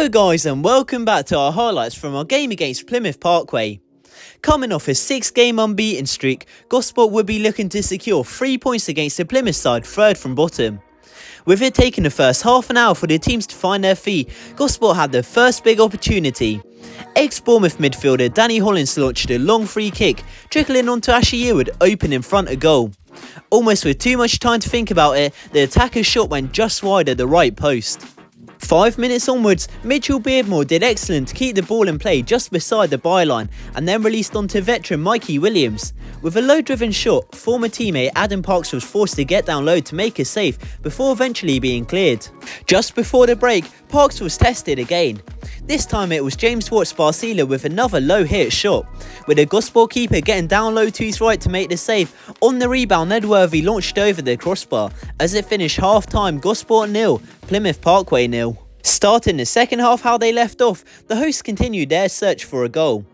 Hello guys and welcome back to our highlights from our game against Plymouth Parkway. Coming off a 6-game unbeaten streak, Gosport would be looking to secure 3 points against the Plymouth side, third from bottom. With it taking the first half an hour for the teams to find their feet, Gosport had their first big opportunity. Ex-Bournemouth midfielder Danny Hollins launched a long free kick, trickling onto Ashley Yearwood open in front of goal. Almost with too much time to think about it, the attacker's shot went just wide at the right post. 5 minutes onwards, Mitchell Beardmore did excellent to keep the ball in play just beside the byline and then released onto veteran Mikey Williams. With a low-driven shot, former teammate Adam Parks was forced to get down low to make a save before eventually being cleared. Just before the break, Parks was tested again. This time it was James Watts-Barcila with another low-hit shot, with the Gosport keeper getting down low to his right to make the save. On the rebound, Edworthy launched over the crossbar. As it finished half-time, Gosport 0, Plymouth Parkway 0. Starting the second half how they left off, the hosts continued their search for a goal.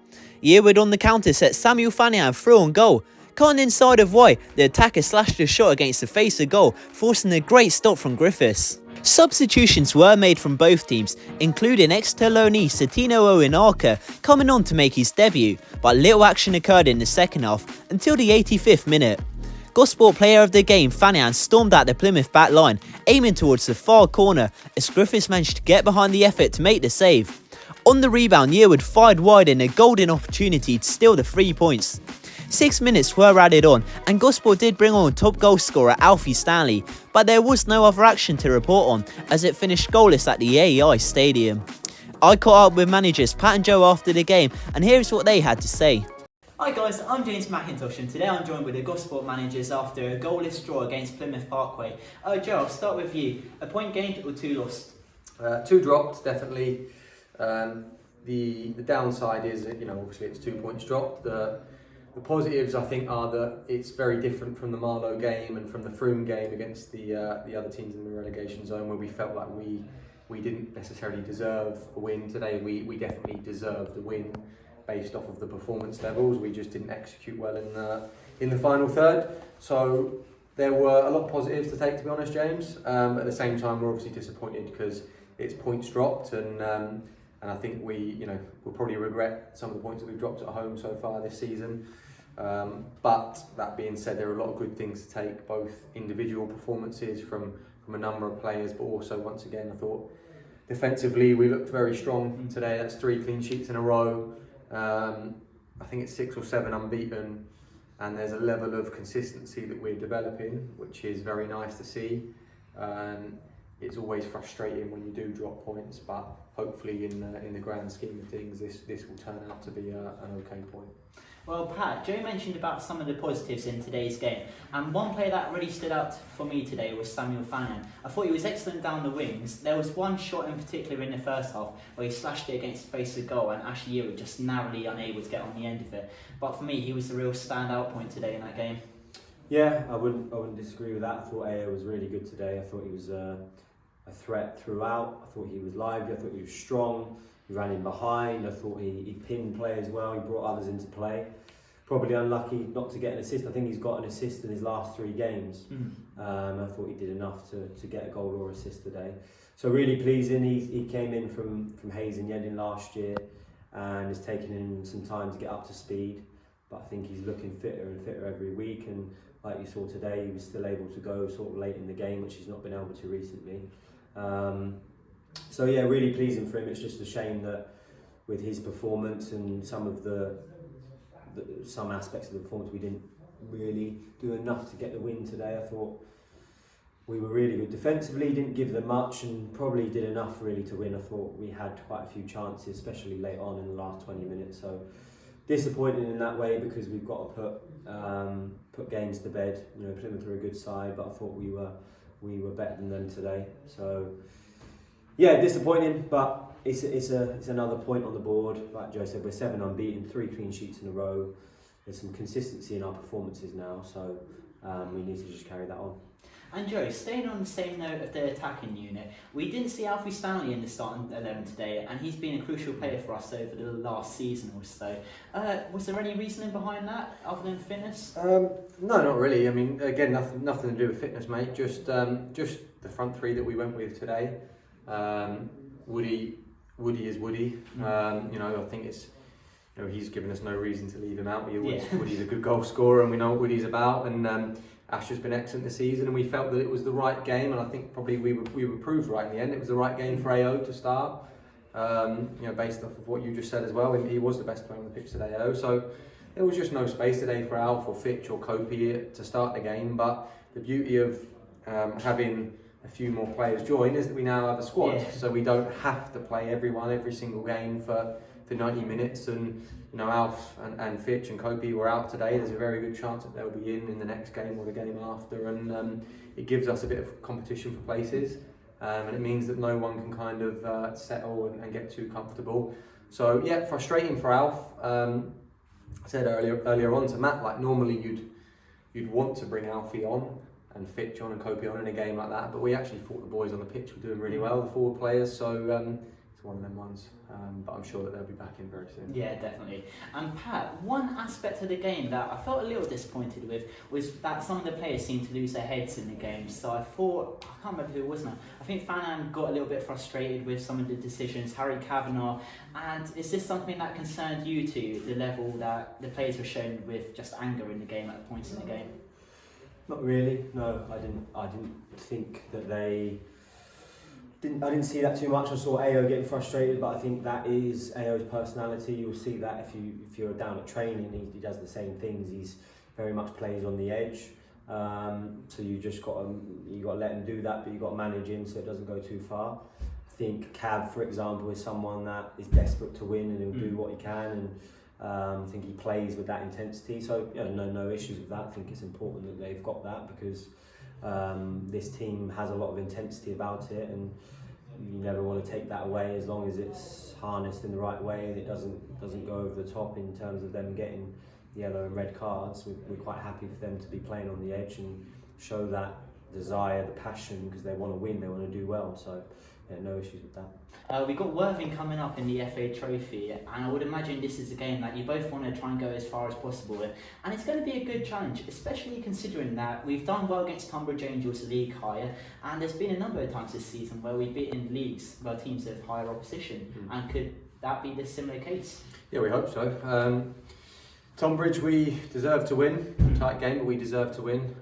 Yearwood on the counter set Samuel Fanian through on goal. Cutting inside of White, the attacker slashed a shot against the face of goal, forcing a great stop from Griffiths. Substitutions were made from both teams, including ex-Tolone Satino Owen Arca coming on to make his debut, but little action occurred in the second half until the 85th minute. Gosport player of the game Fanian stormed at the Plymouth back line, aiming towards the far corner as Griffiths managed to get behind the effort to make the save. On the rebound, Yearwood fired wide in a golden opportunity to steal the 3 points. 6 minutes were added on and Gosport did bring on top goal scorer Alfie Stanley, but there was no other action to report on as it finished goalless at the AEI Stadium. I caught up with managers Pat and Joe after the game and here's what they had to say. Hi guys, I'm James McIntosh and today I'm joined with the Gosport managers after a goalless draw against Plymouth Parkway. Joe, I'll start with you. A point gained or 2 lost? 2 dropped, definitely. The downside is, obviously it's 2 points dropped. The positives, I think, are that it's very different from the Marlow game and from the Frome game against the other teams in the relegation zone, where we felt like we didn't necessarily deserve a win. Today we definitely deserved a win based off of the performance levels. We just didn't execute well in the final third. So there were a lot of positives to take, to be honest, James. At the same time, we're obviously disappointed because it's points dropped, and I think we'll probably regret some of the points that we've dropped at home so far this season. But that being said, there are a lot of good things to take, both individual performances from a number of players, but also, once again, I thought defensively we looked very strong today. That's 3 clean sheets in a row. I think it's 6 or 7 unbeaten, and there's a level of consistency that we're developing, which is very nice to see. It's always frustrating when you do drop points, but hopefully in the grand scheme of things, this will turn out to be an okay point. Well, Pat, Joe mentioned about some of the positives in today's game, and one player that really stood out for me today was Samuel Fanian. I thought he was excellent down the wings. There was one shot in particular in the first half where he slashed it against the face of goal and Ashley Yearwood just narrowly unable to get on the end of it. But for me, he was the real standout point today in that game. Yeah, I wouldn't disagree with that. I thought AO was really good today. I thought he was a threat throughout. I thought he was lively. I thought he was strong. He ran in behind. I thought he pinned players well. He brought others into play. Probably unlucky not to get an assist. I think he's got an assist in his last 3 games. I thought he did enough to get a goal or assist today. So really pleasing. He came in from Hayes and Yedding last year and has taken him some time to get up to speed. But I think he's looking fitter and fitter every week. And like you saw today, he was still able to go sort of late in the game, which he's not been able to recently. So yeah, really pleasing for him. It's just a shame that with his performance and some aspects of the performance, we didn't really do enough to get the win today. I thought we were really good defensively, didn't give them much, and probably did enough really to win. I thought we had quite a few chances, especially late on in the last 20 minutes. So disappointing in that way, because we've got to put games to bed. Plymouth are a good side, but I thought we were better than them today. So yeah, disappointing, but it's another point on the board. Like Joe said, we're 7 unbeaten, 3 clean sheets in a row. There's some consistency in our performances now, so we need to just carry that on. And Joe, staying on the same note of the attacking unit, we didn't see Alfie Stanley in the starting 11 today, and he's been a crucial player for us over the last season or so. Was there any reasoning behind that, other than fitness? No, not really. I mean, again, nothing to do with fitness, mate. Just the front 3 that we went with today. Woody Woody is Woody. You know, I think it's, you know, he's given us no reason to leave him out. Woody's a good goal scorer, and we know what Woody's about. And Ash has been excellent this season, and we felt that it was the right game. And I think probably we were proved right in the end. It was the right game for AO to start. You know, based off of what you just said as well, he was the best player on the pitch today, AO. So there was just no space today for Alf or Fitch or Kopi to start the game. But the beauty of having a few more players join is that we now have a squad, so we don't have to play everyone every single game for 90 minutes. And you know, Alf and Fitch and Kopi were out today. There's a very good chance that they'll be in the next game or the game after, and it gives us a bit of competition for places, and it means that no one can kind of settle and get too comfortable. So yeah, frustrating for Alf. I said earlier on to Matt, like normally you'd want to bring Alfie on and Fitch on and Kopi on in a game like that, but we actually thought the boys on the pitch were doing really well, the forward players, so it's one of them ones, but I'm sure that they'll be back in very soon. Yeah, definitely. And Pat, one aspect of the game that I felt a little disappointed with was that some of the players seemed to lose their heads in the game. So I thought, I can't remember who it was now, I think Fanan got a little bit frustrated with some of the decisions, Harry Kavanagh, and is this something that concerned you two, the level that the players were shown with just anger in the game at points in the game? Not really. No, I didn't think that they didn't. I didn't see that too much. I saw AO getting frustrated, but I think that is AO's personality. You'll see that if you're down at training, he does the same things. He's very much plays on the edge. So you just got to let him do that, but you got to manage him so it doesn't go too far. I think Cav, for example, is someone that is desperate to win and he'll do what he can, and I think he plays with that intensity, so you know, no issues with that. I think it's important that they've got that because this team has a lot of intensity about it, and you never want to take that away as long as it's harnessed in the right way and it doesn't go over the top in terms of them getting yellow and red cards. We're quite happy for them to be playing on the edge and show that desire, the passion, because they want to win, they want to do well. So yeah, no issues with that. We've got Worthing coming up in the FA Trophy, and I would imagine this is a game that you both want to try and go as far as possible with, and it's going to be a good challenge, especially considering that we've done well against Tunbridge Angels, league higher, and there's been a number of times this season where we've beaten leagues where teams have higher opposition, and could that be the similar case? Yeah, we hope so. Tunbridge, we deserve to win, tight game, but we deserve to win.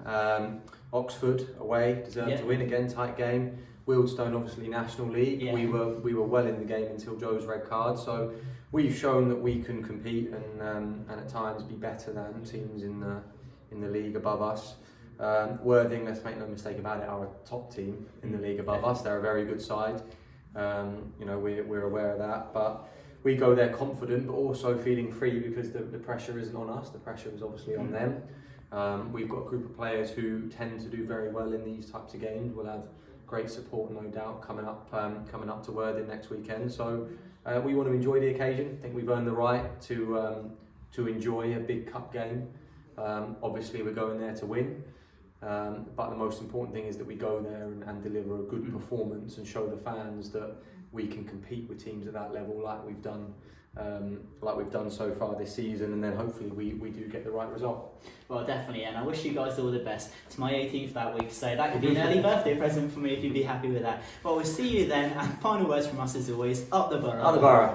Oxford away, deserve to win, again tight game. Wealdstone, obviously National League. Yeah. We were well in the game until Joe's red card. So we've shown that we can compete and at times be better than teams in the league above us. Worthing, let's make no mistake about it, are a top team in the league above us. They're a very good side. You know, we're aware of that, but we go there confident, but also feeling free because the pressure isn't on us. The pressure is obviously on them. We've got a group of players who tend to do very well in these types of games. We'll have great support, no doubt, coming up to Worthing next weekend. So we want to enjoy the occasion. I think we've earned the right to enjoy a big cup game. Obviously, we're going there to win, but the most important thing is that we go there and deliver a good performance and show the fans that we can compete with teams at that level, like we've done so far this season, and then hopefully we do get the right result. Well, definitely, and I wish you guys all the best. It's my 18th that week, so that could be an early birthday present for me if you'd be happy with that. Well, we'll see you then, and final words from us as always, up the borough. Up the borough.